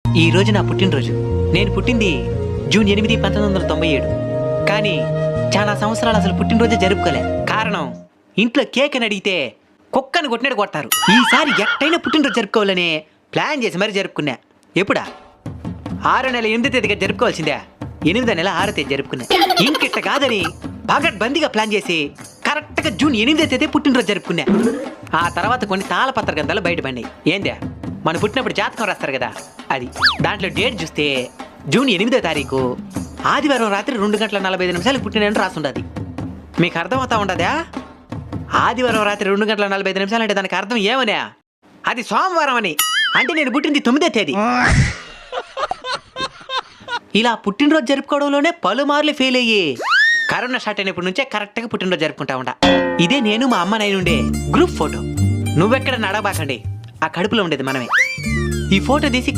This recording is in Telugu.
ఈ రోజు నా పుట్టినరోజు. నేను పుట్టింది జూన్ 8, 1997. కానీ చాలా సంవత్సరాలు అసలు పుట్టినరోజే జరుపుకోలే. కారణం, ఇంట్లో కేక్ అని అడిగితే కుక్కని కొట్టినట్టు కొడతారు. ఈసారి ఎట్టయినా పుట్టినరోజు జరుపుకోవాలని ప్లాన్ చేసి మరీ జరుపుకున్నా. ఎప్పుడా 6వ నెల 8వ తేదీగా జరుపుకోవాల్సిందే. 8వ నెల 6వ తేదీ జరుపుకున్నా. ఇంకిట్ట కాదని పగడ్బందీగా ప్లాన్ చేసి కరెక్ట్గా జూన్ 8వ తేదీ పుట్టినరోజు జరుపుకున్నా. ఆ తర్వాత కొన్ని తాళపత్ర గ్రంథాలు బయటపడినాయి. ఏందే, మనం పుట్టినప్పుడు జాతకం రాస్తారు కదా, అది. దాంట్లో డేట్ చూస్తే జూన్ 8వ తారీఖు ఆదివారం రాత్రి 2:45 పుట్టినని రాసుండది. మీకు అర్థమవుతా ఉండదా? ఆదివారం రాత్రి 2:45 అంటే దానికి అర్థం ఏమనే? అది సోమవారం అని. అంటే నేను పుట్టింది 9వ తేదీ. ఇలా పుట్టినరోజు జరుపుకోవడంలోనే పలుమార్లు ఫెయిల్ అయ్యి కరోనా స్టార్ట్ అయినప్పటి నుంచే కరెక్ట్గా పుట్టినరోజు జరుపుకుంటా ఉంటా. ఇదే నేను మా అమ్మ నాయన ఉండే గ్రూప్ ఫోటో. నువ్వెక్కడ నడబాకండి, ఆ కడుపులో ఉండేది మనమే. ఈ ఫోటో తీసి